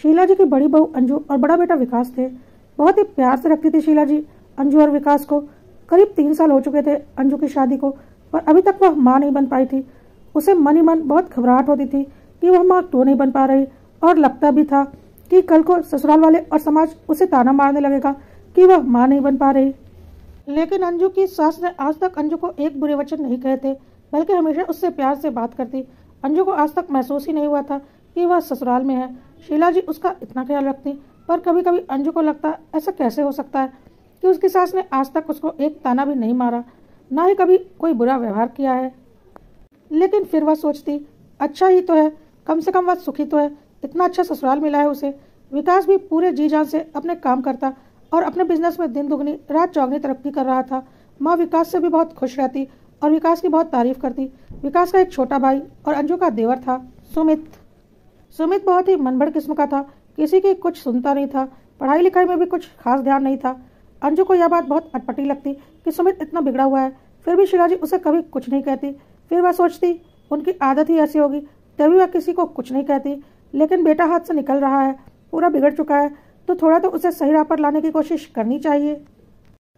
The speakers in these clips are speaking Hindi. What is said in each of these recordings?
शीला जी की बड़ी बहू अंजू और बड़ा बेटा विकास थे। बहुत ही प्यार से रखती थी शीला जी अंजू और विकास को। करीब 3 साल हो चुके थे अंजू की शादी को, पर अभी तक वह माँ नहीं बन पाई थी। उसे मन ही मन बहुत घबराहट होती थी कि वह माँ क्यों नहीं बन पा रही, और लगता भी था कि कल को ससुराल वाले और समाज उसे ताना मारने लगेगा कि वह माँ नहीं बन पा रही। लेकिन अंजू की सास ने आज तक अंजू को एक बुरे वचन नहीं कहे थे, बल्कि हमेशा उससे प्यार से बात करती। अंजू को आज तक महसूस ही नहीं हुआ था कि वह ससुराल में है। शीला जी उसका इतना ख्याल रखती, पर कभी कभी अंजू को लगता ऐसा कैसे हो सकता है कि उसकी सास ने आज तक उसको एक ताना भी नहीं मारा, ना ही कभी कोई बुरा व्यवहार किया है। लेकिन फिर वह सोचती अच्छा ही तो है, कम से कम वह सुखी तो है, इतना अच्छा ससुराल मिला है उसे। विकास भी पूरे जी जान से अपने काम करता और अपने बिजनेस में दिन दुगनी रात चौगनी तरक्की कर रहा था। माँ विकास से भी बहुत खुश रहती और विकास की बहुत तारीफ करती। विकास का एक छोटा भाई और अंजू का देवर था सुमित। सुमित बहुत ही मनबड़ किस्म का था, किसी की कुछ सुनता नहीं था, पढ़ाई लिखाई में भी कुछ खास ध्यान नहीं था। अंजू को यह बात बहुत अटपटी लगती कि सुमित इतना बिगड़ा हुआ है, फिर भी शीला जी उसे कभी कुछ नहीं कहती। फिर वह सोचती उनकी आदत ही ऐसी होगी, तभी वह किसी को कुछ नहीं कहती। लेकिन बेटा हाथ से निकल रहा है, पूरा बिगड़ चुका है, तो थोड़ा तो उसे सही राह पर लाने की कोशिश करनी चाहिए।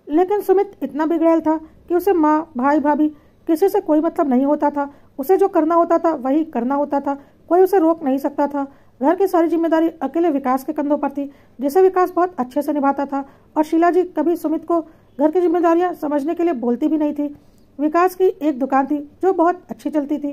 लेकिन सुमित इतना बिगड़ैल था कि उसे माँ भाई भाभी किसी से कोई मतलब नहीं होता था। उसे जो करना होता था वही करना होता था, कोई उसे रोक नहीं सकता था। घर की सारी जिम्मेदारी अकेले विकास के कंधों पर थी, जिसे विकास बहुत अच्छे से निभाता था। और शीला जी कभी सुमित को घर की जिम्मेदारियां समझने के लिए बोलती भी नहीं थी। विकास की एक दुकान थी जो बहुत अच्छी चलती थी,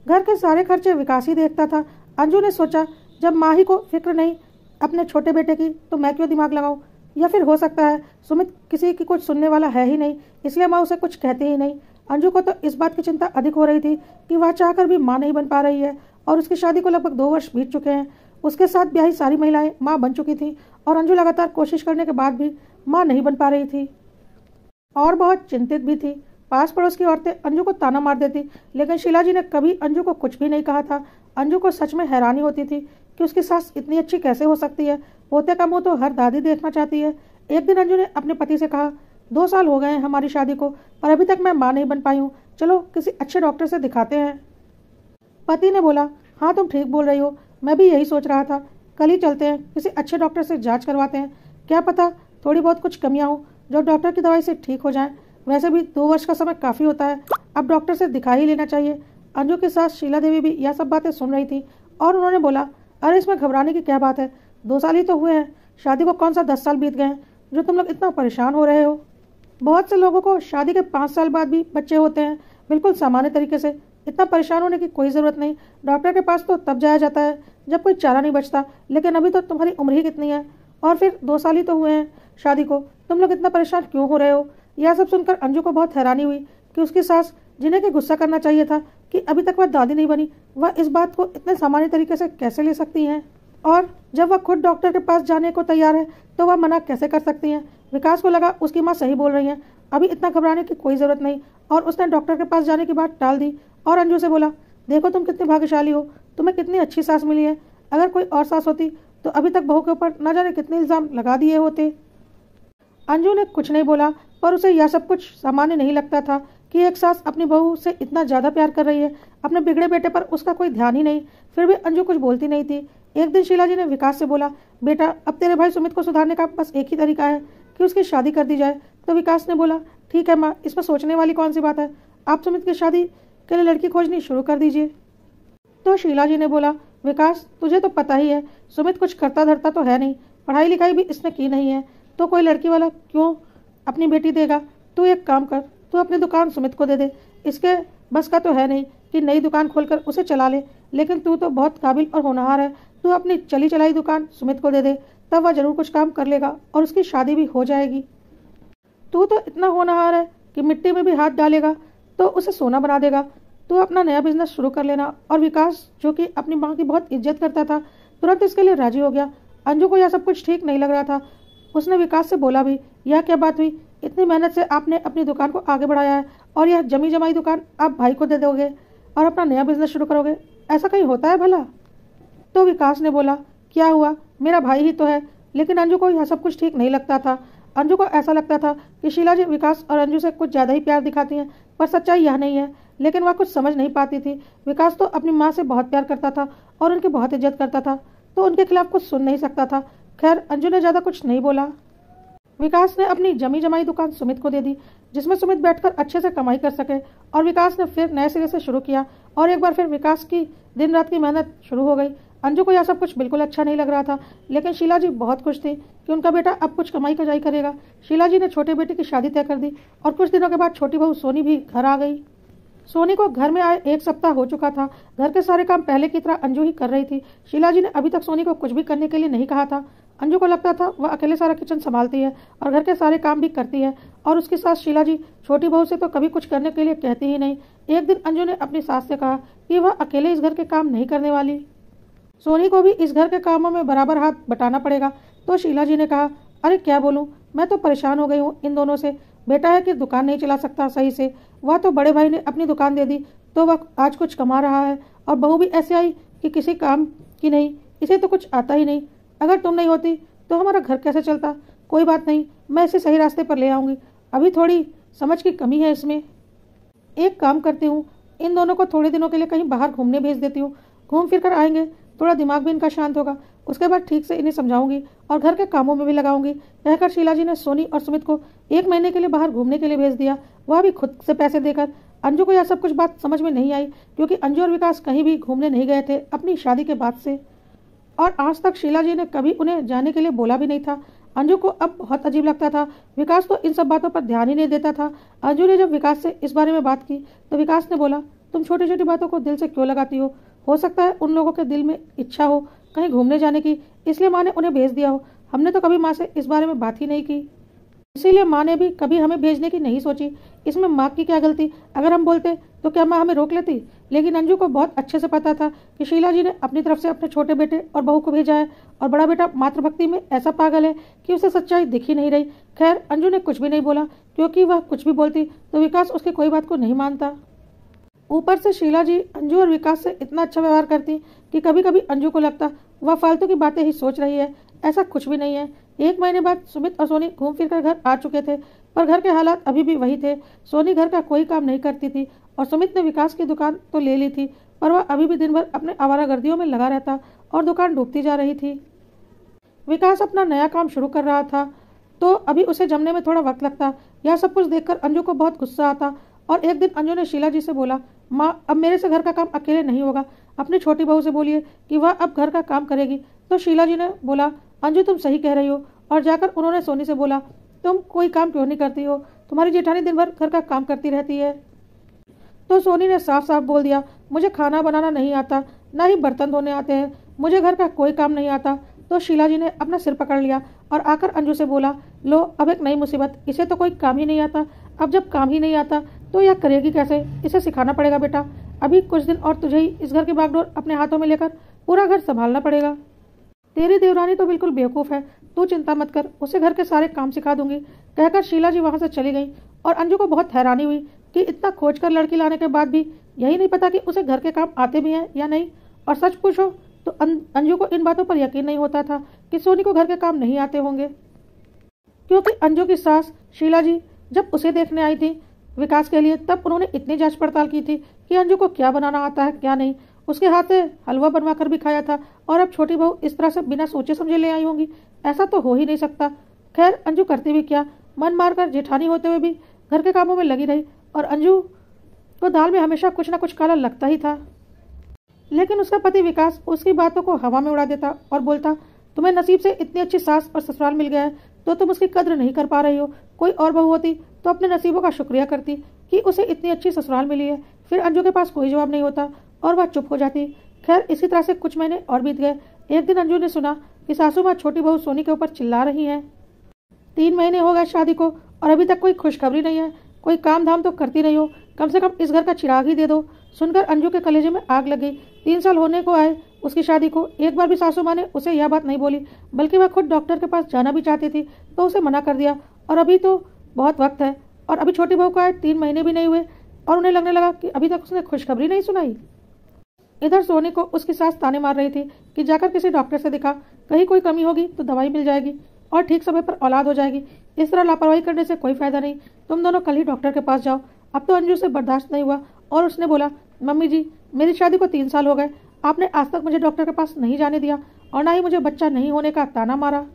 घर के सारे खर्चे विकास ही देखता था। अंजू ने सोचा जब माँ ही को फिक्र नहीं अपने छोटे बेटे की, तो मैं क्यों दिमाग लगाऊं। या फिर हो सकता है सुमित किसी की कुछ सुनने वाला है ही नहीं, इसलिए माँ उसे कुछ कहती ही नहीं। अंजू को तो इस बात की चिंता अधिक हो रही थी कि वह चाहकर भी माँ नहीं बन पा रही है, और उसकी शादी को लगभग 2 वर्ष बीत चुके हैं। उसके साथ ब्याही सारी महिलाएं माँ बन चुकी थी, और अंजू लगातार कोशिश करने के बाद भी माँ नहीं बन पा रही थी और बहुत चिंतित भी थी। पास पड़ोस की औरतें अंजू को ताना मार देती, लेकिन शीला जी ने कभी अंजू को कुछ भी नहीं कहा था। अंजू को सच में हैरानी होती थी कि उसकी सास इतनी अच्छी कैसे हो सकती है। होते का मुंह तो हर दादी देखना चाहती है। एक दिन अंजू ने अपने पति से कहा 2 साल हो गए हैं हमारी शादी को, पर अभी तक मैं माँ नहीं बन पाई हूँ, चलो किसी अच्छे डॉक्टर से दिखाते हैं। पति ने बोला हाँ तुम ठीक बोल रही हो, मैं भी यही सोच रहा था, कल ही चलते हैं, किसी अच्छे डॉक्टर से जांच करवाते हैं, क्या पता थोड़ी बहुत कुछ कमियां हो जो डॉक्टर की दवाई से ठीक हो जाएं। वैसे भी 2 वर्ष का समय काफ़ी होता है, अब डॉक्टर से दिखा ही लेना चाहिए। अंजू की सास शीला देवी भी यह सब बातें सुन रही थी, और उन्होंने बोला अरे इसमें घबराने की क्या बात है, 2 साल ही तो हुए हैं, शादी को कौन सा 10 साल बीत गए हैं जो तुम लोग इतना परेशान हो रहे हो। बहुत से लोगों को शादी के 5 साल बाद भी बच्चे होते हैं, बिल्कुल सामान्य तरीके से, इतना परेशान होने की कोई ज़रूरत नहीं। डॉक्टर के पास तो तब जाया जाता है जब कोई चारा नहीं बचता, लेकिन अभी तो तुम्हारी उम्र ही कितनी है, और फिर 2 साल ही तो हुए हैं शादी को, तुम लोग इतना परेशान क्यों हो रहे हो। यह सब सुनकर अंजू को बहुत हैरानी हुई कि उसकी सास, जिन्हें कि गुस्सा करना चाहिए था कि अभी तक वह दादी नहीं बनी, वह इस बात को इतने सामान्य तरीके से कैसे ले सकती हैं, और जब वह खुद डॉक्टर के पास जाने को तैयार है तो वह मना कैसे कर सकती हैं। विकास को लगा उसकी माँ सही बोल रही है, अभी इतना घबराने की कोई ज़रूरत नहीं, और उसने डॉक्टर के पास जाने की बात टाल दी और अंजू से बोला देखो तुम कितनी भाग्यशाली हो, तुम्हें कितनी अच्छी सास मिली है, अगर कोई और सास होती तो अभी तक बहू के ऊपर न जाने कितने इल्ज़ाम लगा दिए होते। अंजू ने कुछ नहीं बोला, पर उसे यह सब कुछ सामान्य नहीं लगता था कि एक सास अपनी बहू से इतना ज़्यादा प्यार कर रही है, अपने बिगड़े बेटे पर उसका कोई ध्यान ही नहीं। फिर भी अंजू कुछ बोलती नहीं थी। एक दिन शीला जी ने विकास से बोला बेटा अब तेरे भाई सुमित को सुधारने का बस एक ही तरीका है कि उसकी शादी कर दी जाए। तो विकास ने बोला ठीक है माँ, इसमें सोचने वाली कौन सी बात है, आप सुमित की शादी के लिए लड़की खोजनी शुरू कर दीजिए। तो शीला जी ने बोला विकास तुझे तो पता ही है सुमित कुछ करता धरता तो है नहीं, पढ़ाई लिखाई भी इसने की नहीं है, तो कोई लड़की वाला क्यों अपनी बेटी देगा। तू एक काम कर, तू अपनी दुकान सुमित को दे दे, इसके बस का तो है नहीं कि नई दुकान खोलकर उसे चला ले, लेकिन तू तो बहुत काबिल और होनहार है, तू अपनी चली चलाई दुकान सुमित को दे दे, तब वह जरूर कुछ काम कर लेगा और उसकी शादी भी हो जाएगी। तू तो इतना होनहार है कि मिट्टी में भी हाथ डालेगा तो उसे सोना बना देगा, तू अपना नया बिजनेस शुरू कर लेना। और विकास जो कि अपनी माँ की बहुत इज्जत करता था, तुरंत इसके लिए राजी हो गया। अंजू को यह सब कुछ ठीक नहीं लग रहा था, उसने विकास से बोला भी यह क्या बात हुई, इतनी मेहनत से आपने अपनी दुकान को आगे बढ़ाया है और यह जमी जमाई दुकान आप भाई को दे दोगे और अपना नया बिजनेस शुरू करोगे, ऐसा कहीं होता है भला। तो विकास ने बोला क्या हुआ, मेरा भाई ही तो है। लेकिन अंजू को यह सब कुछ ठीक नहीं लगता था। अंजू को ऐसा लगता था कि शीला जी विकास और अंजू से कुछ ज़्यादा ही प्यार दिखाती हैं, पर सच्चाई यह नहीं है। लेकिन वह कुछ समझ नहीं पाती थी। विकास तो अपनी माँ से बहुत प्यार करता था और उनकी बहुत इज्जत करता था, तो उनके खिलाफ कुछ सुन नहीं सकता था। खैर, अंजू ने ज्यादा कुछ नहीं बोला। विकास ने अपनी जमी जमाई दुकान सुमित को दे दी, जिसमें सुमित बैठकर अच्छे से कमाई कर सके, और विकास ने फिर नए सिरे से शुरू किया। और एक बार फिर विकास की दिन रात की मेहनत शुरू हो गई। अंजू को यह सब कुछ बिल्कुल अच्छा नहीं लग रहा था, लेकिन शीला जी बहुत खुश थी कि उनका बेटा अब कुछ कमाई कजाई करेगा। शीला जी ने छोटे बेटे की शादी तय कर दी और कुछ दिनों के बाद छोटी बहू सोनी भी घर आ गई। सोनी को घर में आए 1 सप्ताह हो चुका था। घर के सारे काम पहले की तरह अंजू ही कर रही थी। शीला जी ने अभी तक सोनी को कुछ भी करने के लिए नहीं कहा था। अंजू को लगता था वह अकेले सारा किचन संभालती है और घर के सारे काम भी करती है, और उसकी सास शीला जी छोटी बहू से तो कभी कुछ करने के लिए कहती ही नहीं। एक दिन अंजू ने अपनी सास से कहा कि वह अकेले इस घर के काम नहीं करने वाली, सोनी को भी इस घर के कामों में बराबर हाथ बटाना पड़ेगा। तो शीला जी ने कहा, अरे क्या बोलूं, मैं तो परेशान हो गई हूँ इन दोनों से। बेटा है कि दुकान नहीं चला सकता सही से, वह तो बड़े भाई ने अपनी दुकान दे दी तो वह आज कुछ कमा रहा है, और बहू भी ऐसे आई कि किसी काम की नहीं, इसे तो कुछ आता ही नहीं। अगर तुम नहीं होती तो हमारा घर कैसे चलता। कोई बात नहीं, मैं इसे सही रास्ते पर ले आऊंगी। अभी थोड़ी समझ की कमी है इसमें। एक काम करती हूँ, इन दोनों को थोड़े दिनों के लिए कहीं बाहर घूमने भेज देती हूँ। घूम फिर कर आएंगे, थोड़ा दिमाग भी इनका शांत होगा। उसके बाद ठीक से इन्हें समझाऊंगी और घर के कामों में भी लगाऊंगी। कहकर शीला जी ने सोनी और सुमित को 1 महीने के लिए बाहर घूमने के लिए भेज दिया, वह भी खुद से पैसे देकर। अंजू को यह सब कुछ बात समझ में नहीं आई, क्योंकि अंजू और विकास कहीं भी घूमने नहीं गए थे अपनी शादी के बाद से, और आज तक शीला जी ने कभी उन्हें जाने के लिए बोला भी नहीं था। अंजू को अब बहुत अजीब लगता था। विकास तो इन सब बातों पर ध्यान ही नहीं देता था। अंजू ने जब विकास से इस बारे में बात की तो विकास ने बोला, तुम छोटी छोटी बातों को दिल से क्यों लगाती हो सकता है उन लोगों के दिल में इच्छा हो कहीं घूमने जाने की, इसलिए माँ ने उन्हें भेज दिया हो। हमने तो कभी माँ से इस बारे में बात ही नहीं की, इसीलिए माँ ने भी कभी हमें भेजने की नहीं सोची। इसमें माँ की क्या गलती? अगर हम बोलते तो क्या माँ हमें रोक लेती? लेकिन अंजू को बहुत अच्छे से पता था कि शीला जी ने अपनी तरफ से अपने छोटे बेटे और बहू को भेजा है, और बड़ा बेटा मातृभक्ति में ऐसा पागल है कि उसे सच्चाई दिख ही नहीं रही। खैर, अंजू ने कुछ भी नहीं बोला, क्योंकि वह कुछ भी बोलती तो विकास उसकी कोई बात को नहीं मानता। ऊपर से शीला जी अंजू और विकास से इतना अच्छा व्यवहार करती कि कभी कभी अंजू को लगता वह फालतू की बातें ही सोच रही है। ऐसा कुछ भी नहीं है। 1 महीने बाद सुमित और सोनी घूम फिर कर घर आ चुके थे, पर घर के हालात अभी भी वही थे। सोनी घर का कोई काम नहीं करती थी, और सुमित ने विकास की दुकान तो ले ली थी, पर वह अभी भी दिन भर अपने आवारागर्दियों में लगा रहता और दुकान डूबती जा रही थी। विकास अपना नया काम शुरू कर रहा था, तो अभी उसे जमने में थोड़ा वक्त लगता। यह सब कुछ देखकर अंजू को बहुत गुस्सा आता, और एक दिन अंजू ने शीला जी से बोला, माँ, अब मेरे से घर का काम अकेले नहीं होगा, अपनी छोटी बहू से बोलिए कि वह अब घर का काम करेगी। तो शीला जी ने बोला, अंजू तुम सही कह रही हो। और जाकर उन्होंने सोनी से बोला, तुम कोई काम क्यों नहीं करती हो? तुम्हारी जेठानी दिन भर घर का काम करती रहती है। तो सोनी ने साफ साफ बोल दिया, मुझे खाना बनाना नहीं आता, ना ही बर्तन धोने आते हैं, मुझे घर का कोई काम नहीं आता। तो शीला जी ने अपना सिर पकड़ लिया और आकर अंजू से बोला, लो अब एक नई मुसीबत, इसे तो कोई काम ही नहीं आता। अब जब काम ही नहीं आता तो यह करेगी कैसे? इसे सिखाना पड़ेगा बेटा। अभी कुछ दिन और तुझे ही इस घर की बागडोर अपने हाथों में लेकर पूरा घर संभालना पड़ेगा। तेरी देवरानी तो बिल्कुल बेवकूफ है, तू चिंता मत कर, उसे घर के सारे काम सिखा दूंगी। कहकर शीला जी वहां से चली गई, और अंजू को बहुत हैरानी हुई कि इतना खोज कर लड़की लाने के बाद भी यही नहीं पता कि उसे घर के काम आते भी हैं या नहीं। और सच पूछो तो अंजू को इन बातों पर यकीन नहीं होता था कि सोनी को घर के काम नहीं आते होंगे, क्योंकि अंजू की सास शीला जी जब उसे देखने आई थी विकास के लिए, तब उन्होंने इतनी जांच पड़ताल की थी कि अंजू को क्या बनाना आता है क्या नहीं। उसके हाथ से हलवा बनवा कर भी खाया था, और अब छोटी बहू इस तरह से बिना सोचे समझे ले आई होंगी, ऐसा तो हो ही नहीं सकता। खैर, अंजू करती भी क्या, मन मारकर जेठानी होते हुए भी घर के कामों में लगी रही, और अंजू को दाल में हमेशा कुछ न कुछ काला लगता ही था। लेकिन उसका पति विकास उसकी बातों को हवा में उड़ा देता और बोलता, तुम्हें नसीब से इतनी अच्छी सास और ससुराल मिल गया है तो तुम उसकी कद्र नहीं कर पा रही हो। कोई और बहू होती तो अपने नसीबों का शुक्रिया करती कि उसे इतनी अच्छी ससुराल मिली है। फिर अंजू के पास कोई जवाब नहीं होता और वह चुप हो जाती। खैर, इसी तरह से कुछ महीने और बीत गए। एक दिन अंजू ने सुना कि सासू माँ छोटी बहू सोनी के ऊपर चिल्ला रही है। 3 महीने हो गए शादी को और अभी तक कोई खुशखबरी नहीं है। कोई काम धाम तो करती नहीं हो, कम से कम इस घर का चिराग ही दे दो। सुनकर अंजू के कलेजे में आग लग गई। 3 साल होने को आए उसकी शादी को, एक बार भी सासू माँ ने उसे यह बात नहीं बोली, बल्कि वह खुद डॉक्टर के पास जाना भी चाहती थी तो उसे मना कर दिया। और अभी तो बहुत वक्त है, और अभी छोटी बहू को आए 3 महीने भी नहीं हुए, और उन्हें लगने लगा कि अभी तक उसने खुशखबरी नहीं सुनाई। इधर सोनी को उसकी सास ताने मार रही थी कि जाकर किसी डॉक्टर से दिखा, कहीं कोई कमी होगी तो दवाई मिल जाएगी और ठीक समय पर औलाद हो जाएगी। इस तरह लापरवाही करने से कोई फायदा नहीं, तुम दोनों कल ही डॉक्टर के पास जाओ। अब तो अंजू से बर्दाश्त नहीं हुआ और उसने बोला, मम्मी जी, मेरी शादी को 3 साल हो गए, आपने आज तक मुझे डॉक्टर के पास नहीं जाने दिया और ना ही मुझे बच्चा नहीं होने का ताना मारा।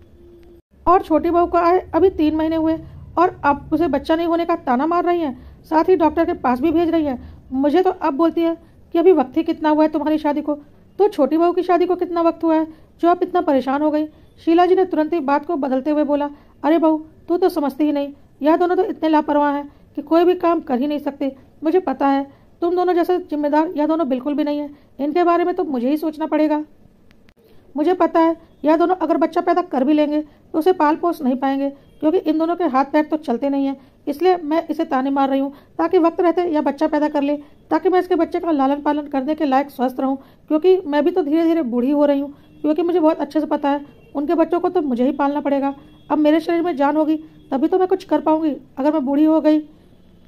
और छोटी बहू को आए अभी 3 महीने हुए और अब उसे बच्चा नहीं होने का ताना मार रही हैं, साथ ही डॉक्टर के पास भी भेज रही है। मुझे तो अब बोलती है कि अभी वक्त ही कितना हुआ है तुम्हारी शादी को, तो छोटी बहू की शादी को कितना वक्त हुआ है जो आप इतना परेशान हो गई। शीला जी ने तुरंत ही बात को बदलते हुए बोला, अरे बहू तू तो समझती ही नहीं, यह दोनों तो इतने लापरवाह हैं कि कोई भी काम कर ही नहीं सकते। मुझे पता है तुम दोनों जैसे जिम्मेदार यह दोनों बिल्कुल भी नहीं है, इनके बारे में तो मुझे ही सोचना पड़ेगा। मुझे पता है यह दोनों अगर बच्चा पैदा कर भी लेंगे तो उसे पाल पोस नहीं पाएंगे, क्योंकि इन दोनों के हाथ पैर तो चलते नहीं हैं। इसलिए मैं इसे ताने मार रही हूँ ताकि वक्त रहते यह बच्चा पैदा कर ले, ताकि मैं इसके बच्चे का लालन पालन करने के लायक स्वस्थ रहूँ, क्योंकि मैं भी तो धीरे धीरे बूढ़ी हो रही हूँ। क्योंकि मुझे बहुत अच्छे से पता है उनके बच्चों को तो मुझे ही पालना पड़ेगा। अब मेरे शरीर में जान होगी तभी तो मैं कुछ कर पाऊंगी। अगर मैं बूढ़ी हो गई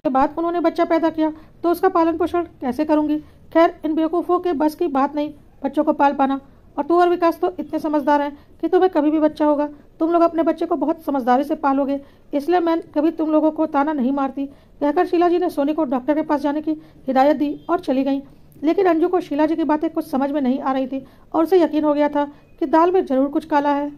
के बाद उन्होंने बच्चा पैदा किया तो उसका पालन पोषण कैसे करूंगी। खैर इन बेवकूफ़ों के बस की बात नहीं बच्चों को पाल पाना। और तू और विकास तो इतने समझदार हैं कि तुम्हें कभी भी बच्चा होगा तुम लोग अपने बच्चे को बहुत समझदारी से पालोगे, इसलिए मैं कभी तुम लोगों को ताना नहीं मारती। कहकर शीला जी ने सोनी को डॉक्टर के पास जाने की हिदायत दी और चली गई। लेकिन अंजू को शीला जी की बातें कुछ समझ में नहीं आ रही थी और उसे यकीन हो गया था कि दाल में जरूर कुछ काला है।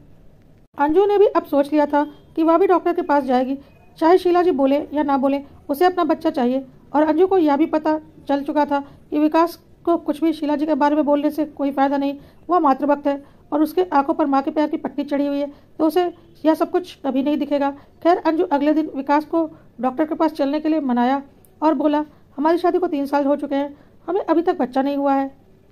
अंजू ने भी अब सोच लिया था कि वह भी डॉक्टर के पास जाएगी, चाहे शीला जी बोले या ना बोले, उसे अपना बच्चा चाहिए। और अंजू को यह भी पता चल चुका था कि विकास को कुछ भी शीला जी के बारे में बोलने से कोई फायदा नहीं। वह मातृभक्त है और उसके आंखों पर माँ के प्यार की पट्टी चढ़ी हुई है, तो उसे यह सब कुछ कभी नहीं दिखेगा। खैर अंजू अगले दिन विकास को डॉक्टर के पास चलने के लिए मनाया और बोला, हमारी शादी को 3 साल हो चुके हैं, हमें अभी तक बच्चा नहीं हुआ है।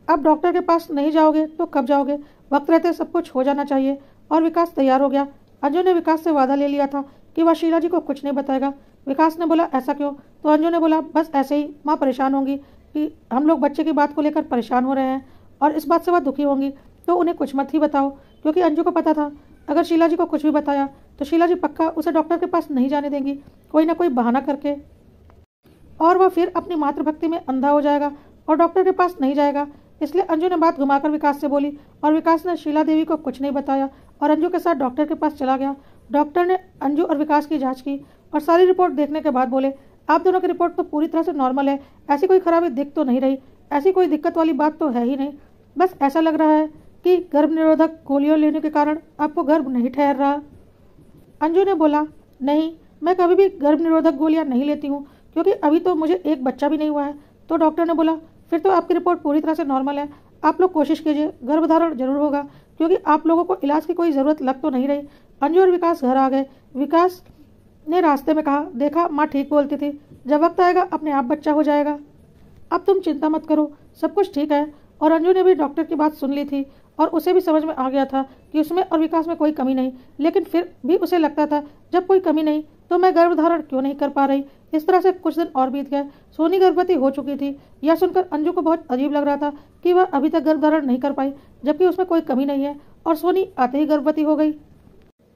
अब डॉक्टर के पास नहीं जाओगे तो कब जाओगे, वक्त रहते सब कुछ हो जाना चाहिए। और विकास तैयार हो गया। अंजू ने विकास से वादा ले लिया था कि वह शीला जी को कुछ नहीं बताएगा। विकास ने बोला, ऐसा क्यों? तो अंजू ने बोला, बस ऐसे ही, माँ परेशान होंगी कि हम लोग बच्चे की बात को लेकर परेशान हो रहे हैं और इस बात से वह दुखी होंगी, तो उन्हें कुछ मत ही बताओ। क्योंकि अंजू को पता था अगर शीला जी को कुछ भी बताया तो शीला जी पक्का उसे डॉक्टर के पास नहीं जाने देंगी, कोई ना कोई बहाना करके, और वह फिर अपनी मातृभक्ति में अंधा हो जाएगा और डॉक्टर के पास नहीं जाएगा। इसलिए अंजू ने बात घुमाकर विकास से बोली और विकास ने शीला देवी को कुछ नहीं बताया और अंजू के साथ डॉक्टर के पास चला गया। डॉक्टर ने अंजू और विकास की जांच की और सारी रिपोर्ट देखने के बाद बोले, आप दोनों की रिपोर्ट तो पूरी तरह से नॉर्मल है, ऐसी कोई खराबी दिख तो नहीं रही, ऐसी कोई दिक्कत वाली बात तो है ही नहीं। बस ऐसा लग रहा है कि गर्भ निरोधक गोलियों लेने के कारण आपको गर्भ नहीं ठहर रहा। अंजू ने बोला, नहीं, मैं कभी भी गर्भ निरोधक गोलियां नहीं लेती हूँ, क्योंकि अभी तो मुझे एक बच्चा भी नहीं हुआ है। तो डॉक्टर ने बोला, फिर तो आपकी रिपोर्ट पूरी तरह से नॉर्मल है, आप लोग कोशिश कीजिए, गर्भधारण जरूर होगा, क्योंकि आप लोगों को इलाज की कोई ज़रूरत लग तो नहीं रही। अंजू और विकास घर आ गए। विकास ने रास्ते में कहा, देखा माँ ठीक बोलती थी, जब वक्त आएगा अपने आप बच्चा हो जाएगा, अब तुम चिंता मत करो, सब कुछ ठीक है। और अंजू ने भी डॉक्टर की बात सुन ली थी और उसे भी समझ में आ गया था कि उसमें और विकास में कोई कमी नहीं, लेकिन फिर भी उसे लगता था जब कोई कमी नहीं तो मैं गर्भधारण क्यों नहीं कर पा रही। इस तरह से कुछ दिन और बीत गए। सोनी गर्भवती हो चुकी थी। यह सुनकर अंजू को बहुत अजीब लग रहा था कि वह अभी तक गर्भधारण नहीं कर पाई, जबकि उसमें कोई कमी नहीं है, और सोनी आते ही गर्भवती हो गई।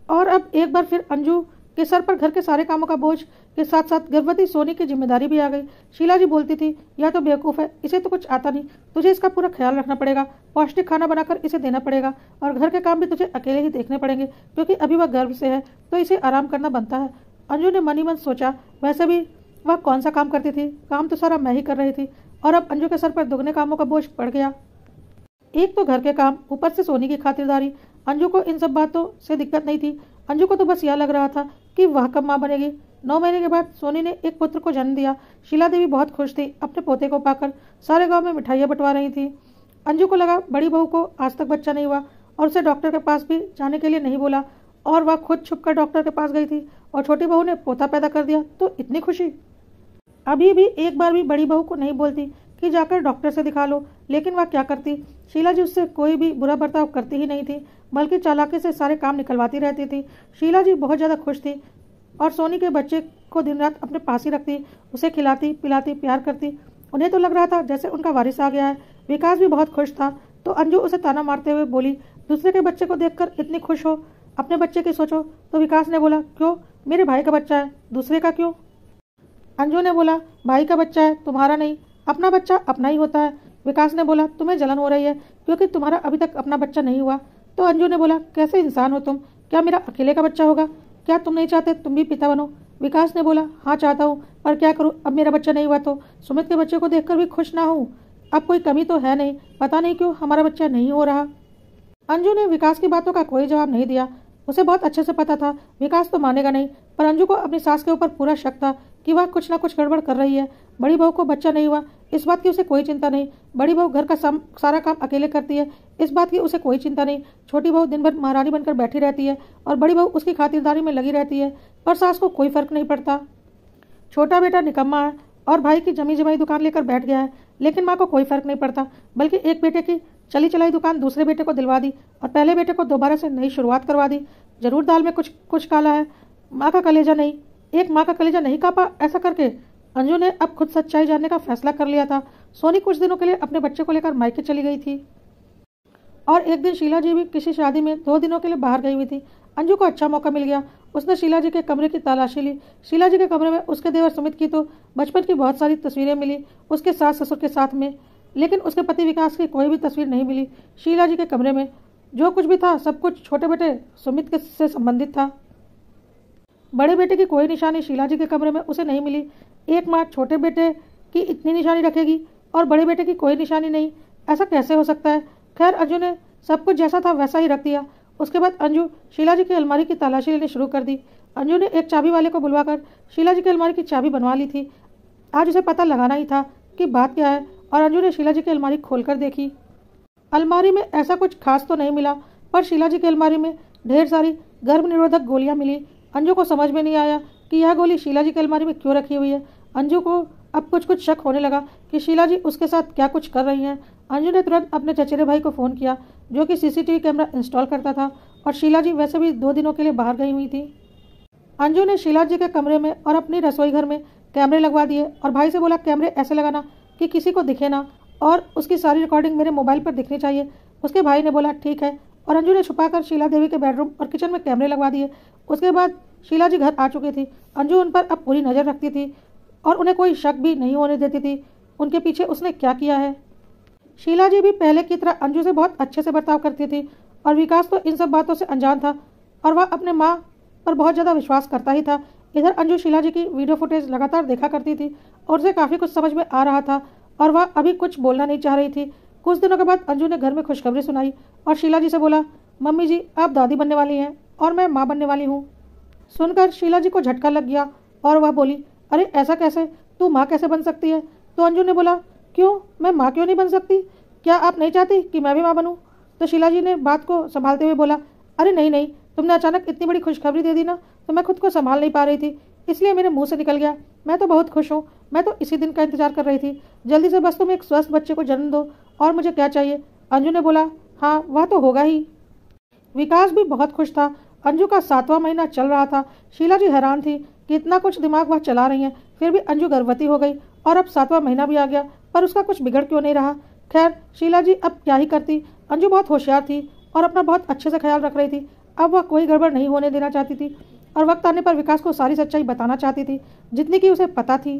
और अब एक बार फिर अंजू के सर पर घर के सारे कामों का बोझ के साथ साथ गर्भवती सोनी की जिम्मेदारी भी आ गई। शीला जी बोलती थी, यह तो बेवकूफ़ है, इसे तो कुछ आता नहीं, तुझे इसका पूरा ख्याल रखना पड़ेगा, पौष्टिक खाना बनाकर इसे देना पड़ेगा, और घर के काम भी तुझे अकेले ही देखने पड़ेंगे, क्योंकि अभी वह गर्भ से है तो इसे आराम करना बनता है। अंजू ने मन ही मन सोचा, वैसे भी वह कौन सा काम करती थी, काम तो सारा मैं ही कर रही थी, और अब अंजू के सर पर दुगने कामों का बोझ पड़ गया। एक तो घर के काम, ऊपर से सोनी की खातिरदारी। अंजू को इन सब बातों से दिक्कत नहीं थी। अंजू को तो बस यह लग रहा था कि वह कब माँ बनेगी। 9 महीने के बाद सोनी ने एक पुत्र को जन्म दिया। शीला देवी बहुत खुश थी अपने पोते को पाकर, सारे गांव में मिठाइयाँ बंटवा रही थी। अंजू को लगा बड़ी बहू को आज तक बच्चा नहीं हुआ और उसे डॉक्टर के पास भी जाने के लिए नहीं बोला, और वह खुद छुपकर डॉक्टर के पास गई थी, और छोटी बहू ने पोता पैदा कर दिया तो इतनी खुशी। अभी भी एक बार भी बड़ी बहू को नहीं बोलती कि जाकर डॉक्टर से दिखा लो, लेकिन वह क्या करती, शीला जी उससे कोई भी बुरा बर्ताव करती ही नहीं थी, बल्कि चालाकी से सारे काम निकलवाती रहती थी। शीला जी बहुत ज़्यादा खुश थी और सोनी के बच्चे को दिन रात अपने पास ही रखती, उसे खिलाती पिलाती प्यार करती। उन्हें तो लग रहा था जैसे उनका वारिस आ गया है। विकास भी बहुत खुश था, तो अंजू उसे ताना मारते हुए बोली, दूसरे के बच्चे को देखकर इतनी खुश हो, अपने बच्चे की सोचो। तो विकास ने बोला, क्यों, मेरे भाई का बच्चा है, दूसरे का क्यों? अंजू ने बोला, भाई का बच्चा है, तुम्हारा नहीं, अपना बच्चा अपना ही होता है। विकास ने बोला, तुम्हें जलन हो रही है क्योंकि तुम्हारा अभी तक अपना बच्चा नहीं हुआ। तो अंजू ने बोला, कैसे इंसान हो तुम, क्या मेरा अकेले का बच्चा होगा, क्या तुम नहीं चाहते तुम भी पिता बनो? विकास ने बोला, हाँ चाहता हूँ, पर क्या करूँ, अब मेरा बच्चा नहीं हुआ तो सुमित के बच्चे को देखकर भी खुश ना हूँ। अब कोई कमी तो है नहीं, पता नहीं क्यों हमारा बच्चा नहीं हो रहा। अंजू ने विकास की बातों का कोई जवाब नहीं दिया। उसे बहुत अच्छे से पता था विकास तो मानेगा नहीं, पर अंजू को अपनी सास के ऊपर पूरा शक था कि वह कुछ ना कुछ गड़बड़ कर रही है। बड़ी बहू को बच्चा नहीं हुआ, इस बात की उसे कोई चिंता नहीं। बड़ी बहू घर का सारा काम अकेले करती है, इस बात की उसे कोई चिंता नहीं। छोटी बहू दिन भर महारानी बनकर बैठी रहती है और बड़ी बहू उसकी खातिरदारी में लगी रहती है, पर सास को कोई फर्क नहीं पड़ता। छोटा बेटा निकम्मा है और भाई की जमी जमाई दुकान लेकर बैठ गया है, लेकिन माँ को कोई फर्क नहीं पड़ता, बल्कि एक बेटे की चली चलाई दुकान दूसरे बेटे को दिलवा दी और पहले बेटे को दोबारा से नई शुरुआत करवा दी। जरूर दाल में कुछ कुछ काला है, माँ का कलेजा नहीं, एक माँ का कलेजा नहीं कापा ऐसा करके अंजू ने अब खुद सच्चाई जानने का फैसला कर लिया था। सोनी कुछ दिनों के लिए अपने बच्चे को लेकर मायके चली गई थी और एक दिन शीला जी भी किसी शादी में 2 दिनों के लिए बाहर गई हुई थी। अंजू को अच्छा मौका मिल गया। उसने शीला जी के कमरे की तलाशी ली। शीला जी के कमरे में उसके देवर सुमित की तो बचपन की बहुत सारी तस्वीरें मिली उसके सास ससुर के साथ में, लेकिन उसके पति विकास की कोई भी तस्वीर नहीं मिली। शीला जी के कमरे में जो कुछ भी था सब कुछ छोटे बेटे सुमित के से संबंधित था। बड़े बेटे की कोई निशानी शीला जी के कमरे में उसे नहीं मिली। एक माँ छोटे बेटे की इतनी निशानी रखेगी और बड़े बेटे की कोई निशानी नहीं, ऐसा कैसे हो सकता है। खैर अंजू ने सब कुछ जैसा था वैसा ही रख दिया। उसके बाद अंजू शीला जी की अलमारी की तलाशी लेनी शुरू कर दी। अंजू ने एक चाबी वाले को बुलवाकर शीला जी की अलमारी की चाबी बनवा ली थी। आज उसे पता लगाना ही था कि बात क्या है, और अंजू ने शीला जी की अलमारी खोलकर देखी। अलमारी में ऐसा कुछ खास तो नहीं मिला, पर शीला जी की अलमारी में ढेर सारी गर्भ निरोधक गोलियां मिली। अंजू को समझ में नहीं आया कि यह गोली शीला जी की अलमारी में क्यों रखी हुई है। अंजू को अब कुछ शक होने लगा कि शीला जी उसके साथ क्या कुछ कर रही हैं। अंजू ने तुरंत अपने चचेरे भाई को फ़ोन किया जो कि सीसीटीवी कैमरा इंस्टॉल करता था, और शीला जी वैसे भी 2 दिनों के लिए बाहर गई हुई थी। अंजू ने शीला जी के कमरे में और अपनी रसोई घर में कैमरे लगवा दिए और भाई से बोला कैमरे ऐसे लगाना कि किसी को दिखे ना, और उसकी सारी रिकॉर्डिंग मेरे मोबाइल पर दिखनी चाहिए। उसके भाई ने बोला ठीक है, और अंजू ने छुपाकर शीला देवी के बेडरूम और किचन में कैमरे लगवा दिए। उसके बाद शीला जी घर आ चुकी थी। अंजू उन पर अब पूरी नज़र रखती थी और उन्हें कोई शक भी नहीं होने देती थी उनके पीछे उसने क्या किया है। शीला जी भी पहले की तरह अंजू से बहुत अच्छे से बर्ताव करती थी, और विकास तो इन सब बातों से अनजान था और वह अपने माँ पर बहुत ज़्यादा विश्वास करता ही था। इधर अंजू शीला जी की वीडियो फुटेज लगातार देखा करती थी और उसे काफ़ी कुछ समझ में आ रहा था, और वह अभी कुछ बोलना नहीं चाह रही थी। कुछ दिनों के बाद अंजू ने घर में खुशखबरी सुनाई और शीला जी से बोला मम्मी जी आप दादी बनने वाली हैं और मैं माँ बनने वाली हूँ। सुनकर शीला जी को झटका लग गया और वह बोली अरे ऐसा कैसे, तू माँ कैसे बन सकती है। तो अंजू ने बोला क्यों, मैं माँ क्यों नहीं बन सकती, क्या आप नहीं चाहती कि मैं भी माँ बनूँ। तो शीला जी ने बात को संभालते हुए बोला अरे नहीं नहीं, तुमने अचानक इतनी बड़ी खुशखबरी दे दी ना, तो मैं खुद को संभाल नहीं पा रही थी, इसलिए मेरे मुंह से निकल गया। मैं तो बहुत खुश हूँ, मैं तो इसी दिन का इंतजार कर रही थी। जल्दी से बस तुम एक स्वस्थ बच्चे को जन्म दो, और मुझे क्या चाहिए। अंजू ने बोला हाँ वह तो होगा ही। विकास भी बहुत खुश था। अंजू का 7वां महीना चल रहा था। शीला जी हैरान थी कि इतना कुछ दिमाग वह चला रही हैं, फिर भी अंजू गर्भवती हो गई और अब 7वां महीना भी आ गया, पर उसका कुछ बिगड़ क्यों नहीं रहा। खैर शीला जी अब क्या ही करती। अंजू बहुत होशियार थी और अपना बहुत अच्छे से ख्याल रख रही थी। अब वह कोई गड़बड़ नहीं होने देना चाहती थी और वक्त आने पर विकास को सारी सच्चाई बताना चाहती थी जितनी की उसे पता थी।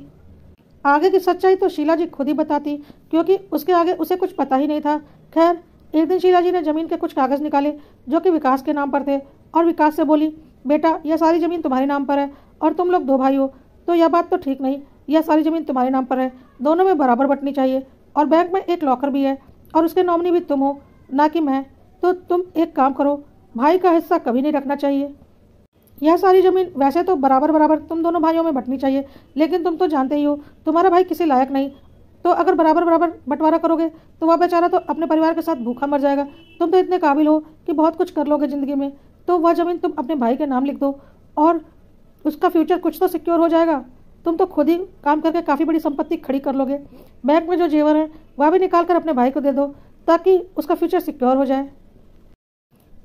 आगे की सच्चाई तो शीला जी खुद ही बताती, क्योंकि उसके आगे उसे कुछ पता ही नहीं था। खैर एक दिन शीला जी ने जमीन के कुछ कागज़ निकाले जो कि विकास के नाम पर थे, और विकास से बोली बेटा यह सारी ज़मीन तुम्हारे नाम पर है और तुम लोग 2 भाई हो, तो यह बात तो ठीक नहीं, यह सारी ज़मीन तुम्हारे नाम पर है, दोनों में बराबर बंटनी चाहिए, और बैंक में एक लॉकर भी है और उसके नॉमिनी भी तुम हो ना कि मैं। तो तुम एक काम करो, भाई का हिस्सा कभी नहीं रखना चाहिए। यह सारी ज़मीन वैसे तो बराबर बराबर तुम दोनों भाइयों में बंटनी चाहिए, लेकिन तुम तो जानते ही हो तुम्हारा भाई किसी लायक नहीं, तो अगर बराबर बराबर बंटवारा करोगे तो वह बेचारा तो अपने परिवार के साथ भूखा मर जाएगा। तुम तो इतने काबिल हो कि बहुत कुछ कर लोगे ज़िंदगी में, तो वह ज़मीन तुम अपने भाई के नाम लिख दो और उसका फ्यूचर कुछ तो सिक्योर हो जाएगा। तुम तो खुद ही काम करके काफ़ी बड़ी संपत्ति खड़ी कर लोगे। बैंक में जो जेवर है वह भी निकाल कर अपने भाई को दे दो ताकि उसका फ्यूचर सिक्योर हो जाए।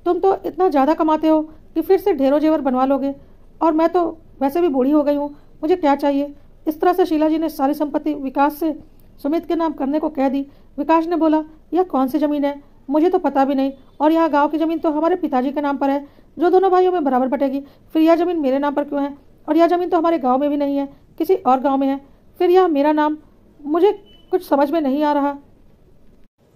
तुम तो इतना ज़्यादा कमाते हो कि फिर से ढेरों जेवर बनवा लोगे, और मैं तो वैसे भी बूढ़ी हो गई हूँ, मुझे क्या चाहिए। इस तरह से शीला जी ने सारी संपत्ति विकास से सुमित के नाम करने को कह दी। विकास ने बोला यह कौन सी ज़मीन है, मुझे तो पता भी नहीं, और यहाँ गांव की ज़मीन तो हमारे पिताजी के नाम पर है जो दोनों भाइयों में बराबर बटेगी, फिर यह ज़मीन मेरे नाम पर क्यों है, और यह ज़मीन तो हमारे गाँव में भी नहीं है, किसी और गाँव में है, फिर यह मेरा नाम, मुझे कुछ समझ में नहीं आ रहा।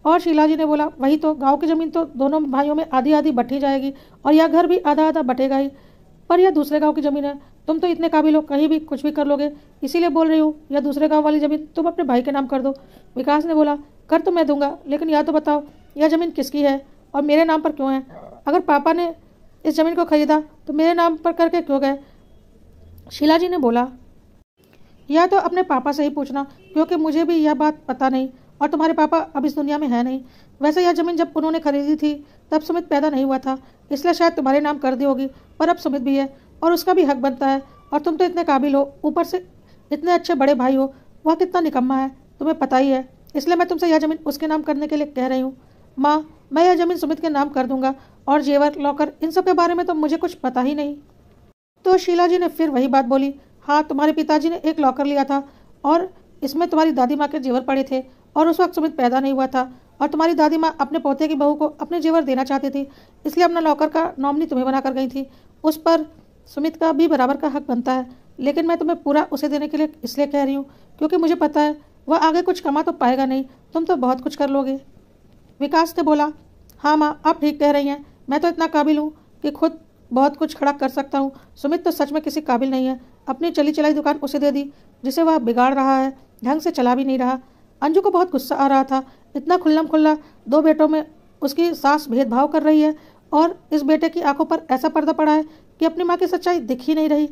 और शीला जी ने बोला वही तो, गांव की ज़मीन तो दोनों भाइयों में आधी आधी बटी जाएगी और यह घर भी आधा आधा बटेगा ही, पर यह दूसरे गांव की ज़मीन है। तुम तो इतने काबिल हो, कहीं भी कुछ भी कर लोगे, इसीलिए बोल रही हूँ यह दूसरे गांव वाली ज़मीन तुम अपने भाई के नाम कर दो। विकास ने बोला कर तो मैं दूंगा, लेकिन यह तो बताओ यह ज़मीन किसकी है, और मेरे नाम पर क्यों है? अगर पापा ने इस जमीन को खरीदा तो मेरे नाम पर करके क्यों गए? शीला जी ने बोला, या तो अपने पापा से ही पूछना, क्योंकि मुझे भी यह बात पता नहीं और तुम्हारे पापा अब इस दुनिया में है नहीं। वैसे यह जमीन जब उन्होंने खरीदी थी तब सुमित पैदा नहीं हुआ था, इसलिए शायद तुम्हारे नाम कर दी होगी, पर अब सुमित भी है और उसका भी हक बनता है। और तुम तो इतने काबिल हो, ऊपर से इतने अच्छे बड़े भाई हो। वह कितना निकम्मा है तुम्हें पता ही है, इसलिए मैं तुमसे यह जमीन उसके नाम करने के लिए कह रही हूँ। माँ, मैं यह जमीन सुमित के नाम कर दूंगा और जेवर, लॉकर, इन सब के बारे में तो मुझे कुछ पता ही नहीं। तो शीला जी ने फिर वही बात बोली, हाँ, तुम्हारे पिताजी ने एक लॉकर लिया था और इसमें तुम्हारी दादी माँ के जेवर पड़े थे और उस वक्त सुमित पैदा नहीं हुआ था और तुम्हारी दादी माँ अपने पोते की बहू को अपने जेवर देना चाहती थी, इसलिए अपना लॉकर का नॉमिनी तुम्हें बना कर गई थी। उस पर सुमित का भी बराबर का हक बनता है, लेकिन मैं तुम्हें पूरा उसे देने के लिए इसलिए कह रही हूँ क्योंकि मुझे पता है वह आगे कुछ कमा तो पाएगा नहीं, तुम तो बहुत कुछ कर लोगे। विकास ने बोला, हाँ माँ, आप ठीक कह रही हैं, मैं तो इतना काबिल हूँ कि खुद बहुत कुछ खड़ा कर सकता हूँ। सुमित तो सच में किसी काबिल नहीं है। अपनी चली चलाई दुकान उसे दे दी जिसे वह बिगाड़ रहा है, ढंग से चला भी नहीं रहा। अंजू को बहुत गुस्सा आ रहा था, इतना खुल्लम खुल्ला 2 बेटों में उसकी सास भेदभाव कर रही है और इस बेटे की आंखों पर ऐसा पर्दा पड़ा है कि अपनी माँ की सच्चाई दिख ही नहीं रही।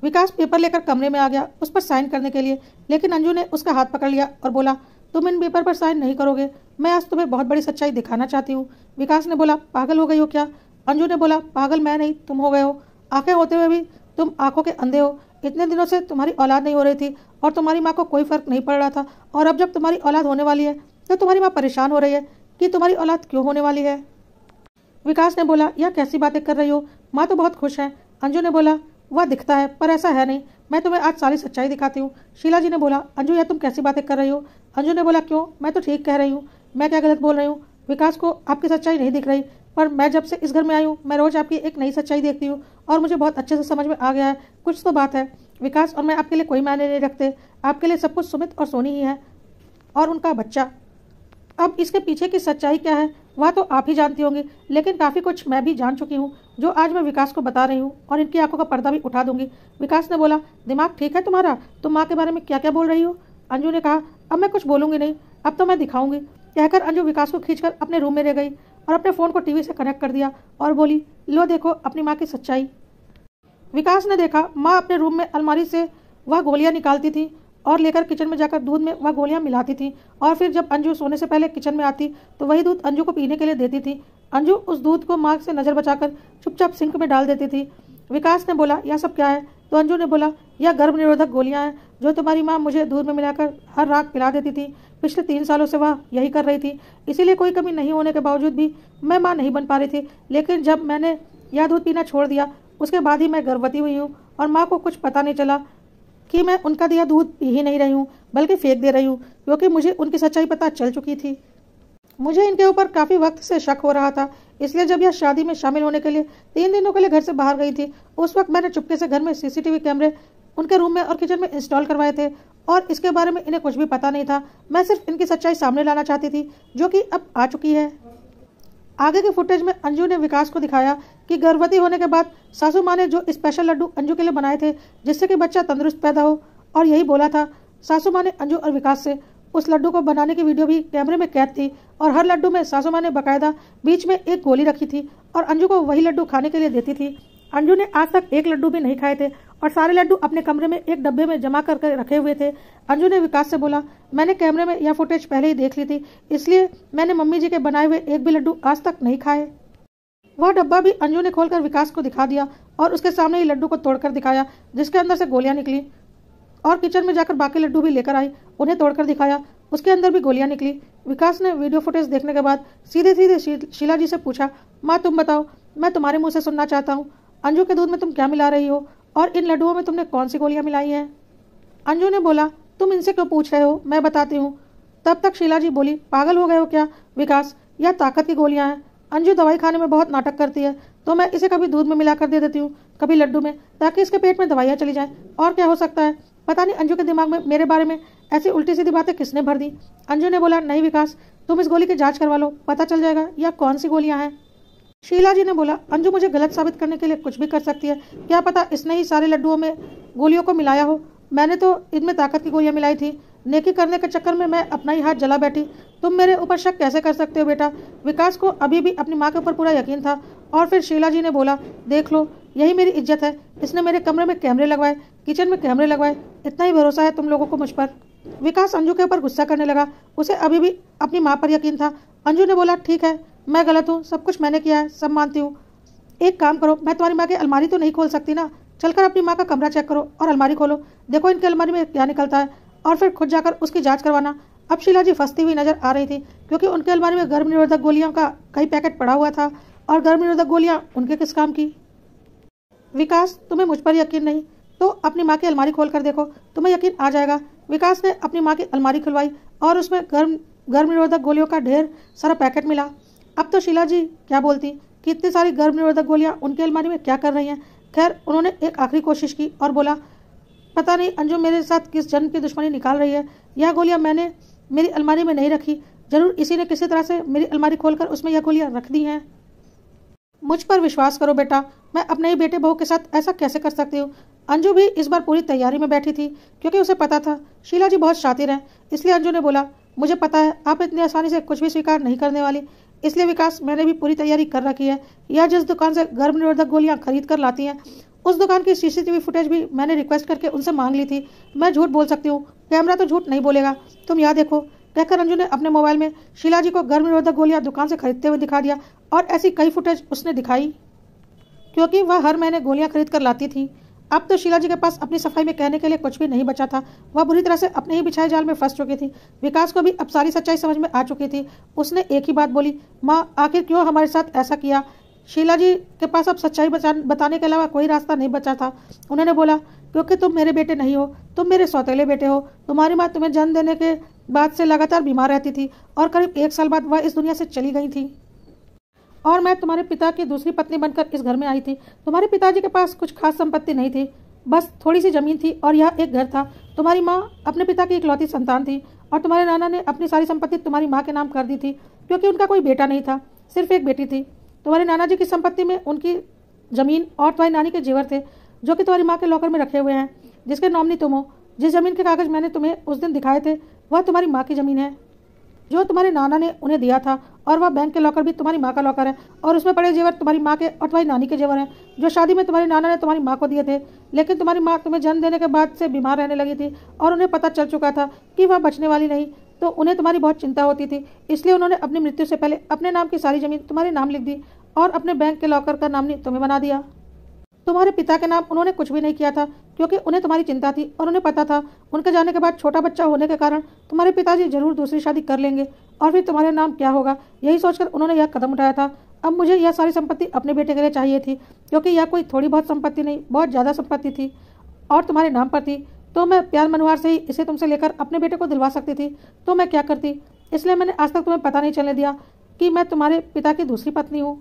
विकास पेपर लेकर कमरे में आ गया उस पर साइन करने के लिए, लेकिन अंजू ने उसका हाथ पकड़ लिया और बोला, तुम इन पेपर पर साइन नहीं करोगे, मैं आज तुम्हें बहुत बड़ी सच्चाई दिखाना चाहती हूँ। विकास ने बोला, पागल हो गई हो क्या? अंजू ने बोला, पागल मैं नहीं, तुम हो गए हो। आंखें होते हुए भी तुम आंखों के अंधे हो। इतने दिनों से तुम्हारी औलाद नहीं हो रही थी और तुम्हारी माँ को कोई फर्क नहीं पड़ रहा था, और अब जब तुम्हारी औलाद होने वाली है तो तुम्हारी माँ परेशान हो रही है कि तुम्हारी औलाद क्यों होने वाली है। विकास ने बोला, यह कैसी बातें कर रही हो? माँ तो बहुत खुश है। अंजू ने बोला, वह दिखता है पर ऐसा है नहीं, मैं तुम्हें आज सारी सच्चाई दिखाती हूँ। शीला जी ने बोला, अंजू यह तुम कैसी बातें कर रही हो? अंजू ने बोला, क्यों, मैं तो ठीक कह रही हूँ, मैं क्या गलत बोल रही हूँ? विकास को आपकी सच्चाई नहीं दिख रही, पर मैं जब से इस घर में आई हूँ मैं रोज आपकी एक नई सच्चाई देखती हूँ और मुझे बहुत अच्छे से समझ में आ गया है कुछ तो बात है। विकास और मैं आपके लिए कोई मायने नहीं रखते, आपके लिए सब कुछ सुमित और सोनी ही है और उनका बच्चा। अब इसके पीछे की सच्चाई क्या है वह तो आप ही जानती होंगी, लेकिन काफ़ी कुछ मैं भी जान चुकी हूँ जो आज मैं विकास को बता रही हूँ और इनकी आंखों का पर्दा भी उठा दूंगी। विकास ने बोला, दिमाग ठीक है तुम्हारा? तुम माँ के बारे में क्या क्या बोल रही हो? अंजू ने कहा, अब मैं कुछ बोलूंगी नहीं, अब तो मैं दिखाऊंगी। कहकर अंजू विकास को खींचकर अपने रूम में ले गई और अपने फ़ोन को टीवी से कनेक्ट कर दिया और बोली, लो देखो अपनी माँ की सच्चाई। विकास ने देखा माँ अपने रूम में अलमारी से वह गोलियां निकालती थी और लेकर किचन में जाकर दूध में वह गोलियां मिलाती थी, और फिर जब अंजू सोने से पहले किचन में आती तो वही दूध अंजू को पीने के लिए देती थी। अंजू उस दूध को माँ से नज़र बचाकर चुपचाप सिंक में डाल देती थी। विकास ने बोला, यह सब क्या है? तो अंजू ने बोला, यह गर्भ निरोधक गोलियां हैं जो तुम्हारी माँ मुझे दूध में मिलाकर हर रात पिला देती थी। पिछले 3 सालों से वह यही कर रही थी, इसीलिए कोई कमी नहीं होने के बावजूद भी मैं माँ नहीं बन पा रही थी। लेकिन जब मैंने यह दूध पीना छोड़ दिया उसके बाद ही मैं गर्भवती हुई हूँ और माँ को कुछ पता नहीं चला कि मैं उनका दिया दूध पी ही नहीं रही हूँ बल्कि फेंक दे रही हूँ, क्योंकि मुझे उनकी सच्चाई पता चल चुकी थी। मुझे इनके ऊपर काफ़ी वक्त से शक हो रहा था, इसलिए जब यह शादी में शामिल होने के लिए 3 दिनों के लिए घर से बाहर गई थी उस वक्त मैंने चुपके से घर में सीसीटीवी कैमरे उनके रूम में और किचन में इंस्टॉल करवाए थे और इसके बारे में इन्हें कुछ भी पता नहीं था। मैं सिर्फ इनकी सच्चाई सामने लाना चाहती थी जो कि अब आ चुकी है। आगे के फुटेज में अंजू ने विकास को दिखाया कि गर्भवती होने के बाद सासू माँ ने जो स्पेशल लड्डू अंजू के लिए बनाए थे जिससे कि बच्चा तंदुरुस्त पैदा हो, और यही बोला था। सासू माँ ने अंजू और विकास से उस लड्डू को बनाने की वीडियो भी कैमरे में कैद थी और हर लड्डू में सासू माँ ने बाकायदा बीच में एक गोली रखी थी और अंजू को वही लड्डू खाने के लिए देती थी। अंजू ने आज तक एक लड्डू भी नहीं खाए थे और सारे लड्डू अपने कमरे में एक डब्बे में जमा करके रखे हुए थे। अंजू ने विकास से बोला, मैंने कैमरे में यह फुटेज पहले ही देख ली थी, इसलिए मैंने मम्मी जी के बनाए हुए एक भी लड्डू आज तक नहीं खाए। वह डब्बा भी अंजू ने खोलकर विकास को दिखा दिया और उसके सामने ही लड्डू को तोड़कर दिखाया जिसके अंदर से गोलियां निकली, और किचन में जाकर बाकी लड्डू भी लेकर आई, उन्हें तोड़कर दिखाया, उसके अंदर भी गोलियां निकली। विकास ने वीडियो फुटेज देखने के बाद सीधे सीधे शीला जी से पूछा, माँ तुम बताओ, मैं तुम्हारे मुँह से सुनना चाहता हूँ, अंजू के दूध में तुम क्या मिला रही हो और इन लड्डुओं में तुमने कौन सी गोलियां मिलाई हैं? अंजू ने बोला, तुम इनसे क्यों पूछ रहे हो, मैं बताती हूँ। तब तक शीला जी बोली, पागल हो गए हो क्या विकास, यह ताकत की गोलियां हैं। अंजू दवाई खाने में बहुत नाटक करती है, तो मैं इसे कभी दूध में मिलाकर दे देती हूँ, कभी लड्डू में, ताकि इसके पेट में दवाइयाँ चली जाएं। और क्या हो सकता है, पता नहीं अंजू के दिमाग में मेरे बारे में ऐसी उल्टी सीधी बातें किसने भर दी। अंजू ने बोला, नहीं विकास, तुम इस गोली की जाँच करवा लो, पता चल जाएगा यह कौन सी गोलियाँ हैं। शीला जी ने बोला, अंजू मुझे गलत साबित करने के लिए कुछ भी कर सकती है, क्या पता इसने ही सारे लड्डुओं में गोलियों को मिलाया हो, मैंने तो इनमें ताकत की गोलियां मिलाई थी। नेकी करने के चक्कर में मैं अपना ही हाथ जला बैठी, तुम मेरे ऊपर शक कैसे कर सकते हो बेटा? विकास को अभी भी अपनी माँ के ऊपर पूरा यकीन था। और फिर शीला जी ने बोला, देख लो, यही मेरी इज्जत है। इसने मेरे कमरे में कैमरे लगवाए, किचन में कैमरे लगवाए, इतना ही भरोसा है तुम लोगों को मुझ पर। विकास अंजू के ऊपर गुस्सा करने लगा। उसे अभी भी अपनी माँ पर यकीन था। अंजू ने बोला, ठीक है, मैं गलत हूँ, सब कुछ मैंने किया है, सब मानती हूँ। एक काम करो, मैं तुम्हारी माँ की अलमारी तो नहीं खोल सकती ना, चलकर अपनी माँ का कमरा चेक करो और अलमारी खोलो, देखो इनकी अलमारी में क्या निकलता है, और फिर खुद जाकर उसकी जांच करवाना। अब शीला जी फंसती हुई नजर आ रही थी, क्योंकि उनके अलमारी में गर्भ निरोधक गोलियों का कई पैकेट पड़ा हुआ था, और गर्भ निरोधक गोलियां उनके किस काम की? विकास, तुम्हें मुझ पर यकीन नहीं तो अपनी माँ की अलमारी खोल कर देखो, तुम्हें यकीन आ जाएगा। विकास ने अपनी माँ की अलमारी खुलवाई और उसमें गर्भ निरोधक गोलियों का ढेर सारा पैकेट मिला। अब तो शीला जी क्या बोलती कि इतनी सारी गर्भ निरोधक गोलियां उनकी अलमारी में क्या कर रही हैं। खैर, उन्होंने एक आखिरी कोशिश की और बोला, पता नहीं अंजू मेरे साथ किस जन्म की दुश्मनी निकाल रही है। यह गोलियां मैंने मेरी अलमारी में नहीं रखी, जरूर इसी ने किसी तरह से मेरी अलमारी खोलकर उसमें यह गोलियां रख दी हैं। मुझ पर विश्वास करो बेटा, मैं अपने ही बेटे बहू के साथ ऐसा कैसे कर सकती हूँ। अंजू भी इस बार पूरी तैयारी में बैठी थी, क्योंकि उसे पता था शीला जी बहुत शातिर हैं। इसलिए अंजू ने बोला, मुझे पता है आप इतनी आसानी से कुछ भी स्वीकार नहीं करने वाली, इसलिए विकास मैंने भी पूरी तैयारी कर रखी है। यह जिस दुकान से गर्भ निरोधक गोलियां खरीद कर लाती हैं, उस दुकान की सीसीटीवी फुटेज भी मैंने रिक्वेस्ट करके उनसे मांग ली थी। मैं झूठ बोल सकती हूँ, कैमरा तो झूठ नहीं बोलेगा, तुम यहाँ देखो। कहकर अंजू ने अपने मोबाइल में शीला जी को गर्भ निरोधक गोलियां दुकान से खरीदते हुए दिखा दिया, और ऐसी कई फुटेज उसने दिखाई, क्योंकि वह हर महीने गोलियां खरीद कर लाती थी। अब तो शीला जी के पास अपनी सफाई में कहने के लिए कुछ भी नहीं बचा था। वह बुरी तरह से अपने ही बिछाए जाल में फंस चुकी थी। विकास को भी अब सारी सच्चाई समझ में आ चुकी थी। उसने एक ही बात बोली, माँ, आखिर क्यों हमारे साथ ऐसा किया? शीला जी के पास अब सच्चाई बताने के अलावा कोई रास्ता नहीं बचा था। उन्होंने बोला, क्योंकि तुम मेरे बेटे नहीं हो, तुम मेरे सौतेले बेटे हो। तुम्हारी माँ तुम्हें जन्म देने के बाद से लगातार बीमार रहती थी, और करीब 1 साल बाद वह इस दुनिया से चली गई थी, और मैं तुम्हारे पिता की दूसरी पत्नी बनकर इस घर में आई थी। तुम्हारे पिताजी के पास कुछ खास संपत्ति नहीं थी, बस थोड़ी सी जमीन थी और यह एक घर था। तुम्हारी माँ अपने पिता की इकलौती संतान थी, और तुम्हारे नाना ने अपनी सारी संपत्ति तुम्हारी माँ के नाम कर दी थी, क्योंकि उनका कोई बेटा नहीं था, सिर्फ एक बेटी थी। तुम्हारे नाना जी की संपत्ति में उनकी जमीन और तुम्हारी नानी के जेवर थे, जो कि तुम्हारी माँ के लॉकर में रखे हुए हैं, जिसके नॉमिनी तुम हो। जिस जमीन के कागज मैंने तुम्हें उस दिन दिखाए थे, वह तुम्हारी माँ की जमीन है, जो तुम्हारे नाना ने उन्हें दिया था। और वह बैंक के लॉकर भी तुम्हारी माँ का लॉकर है, और उसमें पड़े जेवर तुम्हारी माँ के और तुम्हारी नानी के जेवर हैं, जो शादी में तुम्हारी नाना ने तुम्हारी माँ को दिए थे। लेकिन तुम्हारी माँ तुम्हें जन्म देने के बाद से बीमार रहने लगी थी, और उन्हें पता चल चुका था कि वह बचने वाली नहीं, तो उन्हें तुम्हारी बहुत चिंता होती थी। इसलिए उन्होंने अपनी मृत्यु से पहले अपने नाम की सारी जमीन तुम्हारे नाम लिख दी, और अपने बैंक के लॉकर का नाम तुम्हें बना दिया। तुम्हारे पिता के नाम उन्होंने कुछ भी नहीं किया था, क्योंकि उन्हें तुम्हारी चिंता थी, और उन्हें पता था उनके जाने के बाद छोटा बच्चा होने के कारण तुम्हारे पिताजी जरूर दूसरी शादी कर लेंगे, और फिर तुम्हारे नाम क्या होगा, यही सोचकर उन्होंने यह कदम उठाया था। अब मुझे यह सारी संपत्ति अपने बेटे के लिए चाहिए थी, क्योंकि यह कोई थोड़ी बहुत संपत्ति नहीं, बहुत ज़्यादा संपत्ति थी, और तुम्हारे नाम पर थी। तो मैं प्यार मनोहार से ही इसे तुमसे लेकर अपने बेटे को दिलवा सकती थी, तो मैं क्या करती। इसलिए मैंने आज तक तुम्हें पता नहीं चलने दिया कि मैं तुम्हारे पिता की दूसरी पत्नी हूँ,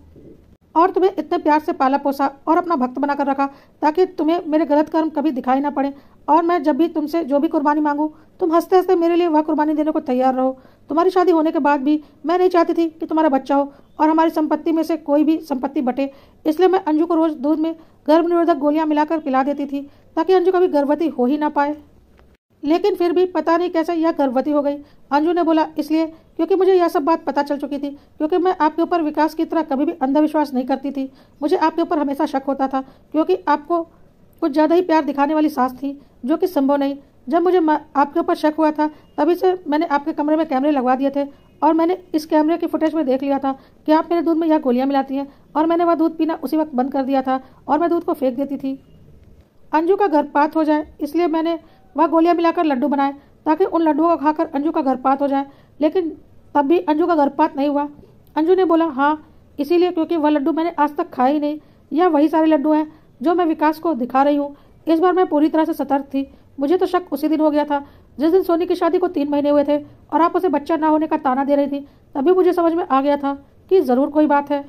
और तुम्हें इतने प्यार से पाला पोसा और अपना भक्त बनाकर रखा, ताकि तुम्हें मेरे गलत कर्म कभी दिखाई ना पड़े, और मैं जब भी तुमसे जो भी कुर्बानी मांगूं, तुम हंसते हंसते मेरे लिए वह कुर्बानी देने को तैयार रहो। तुम्हारी शादी होने के बाद भी मैं नहीं चाहती थी कि तुम्हारा बच्चा हो और हमारी संपत्ति में से कोई भी संपत्ति बटे। इसलिए मैं अंजू को रोज दूध में गर्भ निरोधक गोलियां मिलाकर पिला देती थी, ताकि अंजू कभी गर्भवती हो ही ना पाए। लेकिन फिर भी पता नहीं कैसे यह गर्भवती हो गई। अंजू ने बोला, इसलिए क्योंकि मुझे यह सब बात पता चल चुकी थी, क्योंकि मैं आपके ऊपर विकास की तरह कभी भी अंधविश्वास नहीं करती थी। मुझे आपके ऊपर हमेशा शक होता था, क्योंकि आपको कुछ ज़्यादा ही प्यार दिखाने वाली सास थी, जो कि संभव नहीं। जब मुझे आपके ऊपर शक हुआ था, तभी से मैंने आपके कमरे में कैमरे लगवा दिए थे, और मैंने इस कैमरे की फुटेज में देख लिया था कि आप मेरे दूध में यह गोलियां मिलाती हैं, और मैंने वह दूध पीना उसी वक्त बंद कर दिया था, और मैं दूध को फेंक देती थी। अंजू का गर्भपात हो जाए, इसलिए मैंने वह गोलियां मिलाकर लड्डू बनाए, ताकि उन लड्डुओं को खाकर अंजू का गर्भपात हो जाए। लेकिन तब भी अंजू का गर्भपात नहीं हुआ। अंजू ने बोला, हाँ, इसीलिए क्योंकि वह लड्डू मैंने आज तक खाए ही नहीं। यह वही सारे लड्डू हैं जो मैं विकास को दिखा रही हूँ। इस बार मैं पूरी तरह से सतर्क थी। मुझे तो शक उसी दिन हो गया था जिस दिन सोनी की शादी को 3 महीने हुए थे, और आप उसे बच्चा ना होने का ताना दे रही थी। तभी मुझे समझ में आ गया था कि जरूर कोई बात है,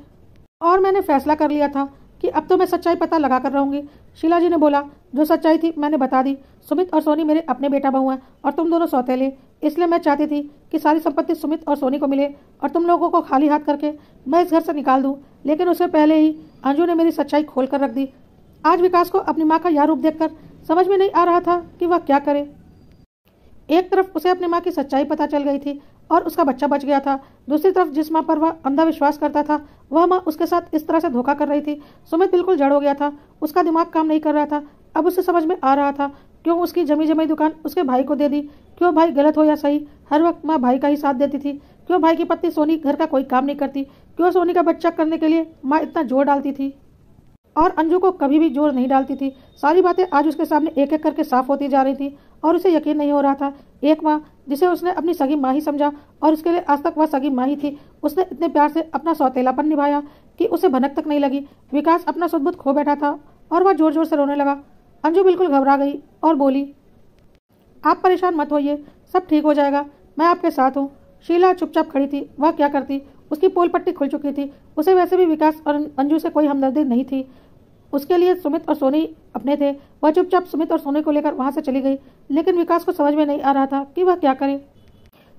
और मैंने फैसला कर लिया था कि अब तो मैं सच्चाई पता लगा कर रहूंगी। शीला जी ने बोला, जो सच्चाई थी मैंने बता दी। सुमित और सोनी मेरे अपने बेटा बहू हैं, और तुम दोनों सौतेले। इसलिए मैं चाहती थी कि सारी संपत्ति सुमित और सोनी को मिले, और तुम लोगों को खाली हाथ करके मैं इस घर से निकाल दूं। लेकिन उससे पहले ही अंजू ने मेरी सच्चाई खोल कर रख दी। आज विकास को अपनी माँ का यह रूप देखकर समझ में नहीं आ रहा था कि वह क्या करे। एक तरफ उसे अपनी माँ की सच्चाई पता चल गई थी, और उसका बच्चा बच गया था। दूसरी तरफ जिस माँ पर वह अंधा विश्वास करता था, वह माँ उसके साथ इस तरह से धोखा कर रही थी। सुमित बिल्कुल जड़ हो गया था। उसका दिमाग काम नहीं कर रहा था। अब उसे समझ में आ रहा था क्यों उसकी जमी जमी दुकान उसके भाई को दे दी, क्यों भाई गलत हो या सही हर वक्त माँ भाई का ही साथ देती थी, क्यों भाई की पत्नी सोनी घर का कोई काम नहीं करती, क्यों सोनी का बच्चा करने के लिए माँ इतना जोर डालती थी और अंजू को कभी भी जोर नहीं डालती थी। सारी बातें आज उसके सामने एक एक करके साफ होती जा रही थी और उसे यकीन नहीं हो रहा था। एक माँ जिसे उसने अपनी सगी माँ ही समझा और उसके लिए आज तक वह सगी माँ ही थी, उसने इतने प्यार से अपना सौतेलापन निभाया कि उसे भनक तक नहीं लगी। विकास अपना सुध-बुध खो बैठा था और वह जोर जोर से रोने लगा। अंजू बिल्कुल घबरा गई और बोली, आप परेशान मत होइए, सब ठीक हो जाएगा, मैं आपके साथ हूँ। शीला चुपचाप खड़ी थी। वह क्या करती, उसकी पोल पट्टी खुल चुकी थी। उसे वैसे भी विकास और अंजू से कोई हमदर्दी नहीं थी। उसके लिए सुमित और सोनी अपने थे। वह चुपचाप सुमित और सोनी को लेकर वहां से चली गई, लेकिन विकास को समझ में नहीं आ रहा था कि वह क्या करे।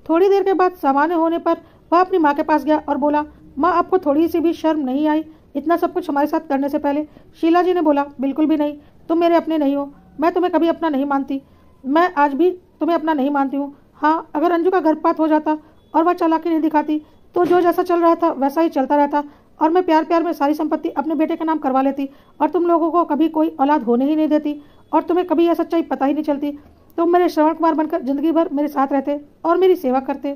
थोड़ी देर के बाद सामान्य होने पर वह अपनी माँ के पास गया और बोला, माँ आपको थोड़ी सी भी शर्म नहीं आई इतना सब कुछ हमारे साथ करने से पहले? शीला जी ने बोला, बिल्कुल भी नहीं, तुम मेरे अपने नहीं हो, मैं तुम्हें कभी अपना नहीं मानती, मैं आज भी तुम्हें अपना नहीं मानती हूँ। हाँ, अगर अंजू का गर्भपात हो जाता और वह चालाकी नहीं दिखाती तो जो जैसा चल रहा था वैसा ही चलता रहता और मैं प्यार प्यार में सारी संपत्ति अपने बेटे के नाम करवा लेती और तुम लोगों को कभी कोई औलाद होने ही नहीं देती और तुम्हें कभी यह सच्चाई पता ही नहीं चलती। तुम मेरे श्रवण कुमार बनकर जिंदगी भर मेरे साथ रहते और मेरी सेवा करते।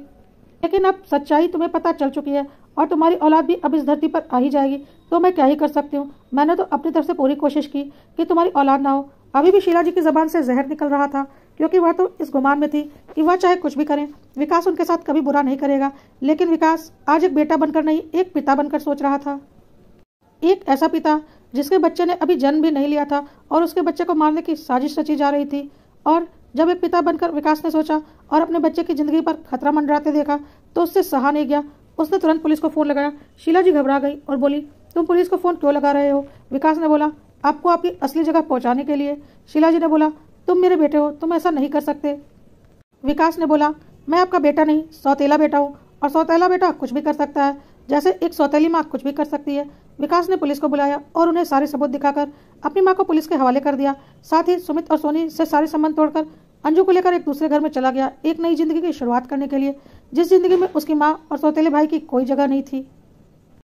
लेकिन अब सच्चाई तुम्हें पता चल चुकी है और तुम्हारी औलाद भी अब इस धरती पर आ ही जाएगी, तो मैं क्या ही कर सकती हूँ। मैंने तो अपनी तरफ से पूरी कोशिश की कि तुम्हारी औलाद ना हो। अभी भी शीला जी की जबान से जहर निकल रहा था, क्योंकि वह तो इस गुमान में थी कि वह चाहे कुछ भी करें, विकास उनके साथ कभी बुरा नहीं करेगा। लेकिन विकास आज एक बेटा बनकर नहीं, एक पिता बनकर सोच रहा था। एक ऐसा पिता जिसके बच्चे ने अभी जन्म भी नहीं लिया था और उसके बच्चे को मारने की साजिश रची जा रही थी। और जब एक पिता बनकर विकास ने सोचा और अपने बच्चे की जिंदगी पर खतरा मंडराते देखा तो उससे सहा नहीं गया। उसने तुरंत पुलिस को फोन लगाया। शीला जी घबरा गई और बोली, तुम पुलिस को फोन क्यों लगा रहे हो? विकास ने बोला, आपको आपकी असली जगह पहुंचाने के लिए। शीला जी ने बोला, तुम मेरे बेटे हो, तुम ऐसा नहीं कर सकते। विकास ने बोला, मैं आपका बेटा नहीं, सौतेला बेटा हूँ और सौतेला बेटा कुछ भी कर सकता है, जैसे एक सौतेली माँ कुछ भी कर सकती है। विकास ने पुलिस को बुलाया और उन्हें सारे सबूत दिखाकर अपनी माँ को पुलिस के हवाले कर दिया। साथ ही सुमित और सोनी से सारे संबंध तोड़कर अंजू को लेकर एक दूसरे घर में चला गया, एक नई जिंदगी की शुरुआत करने के लिए, जिस जिंदगी में उसकी माँ और सौतेले भाई की कोई जगह नहीं थी।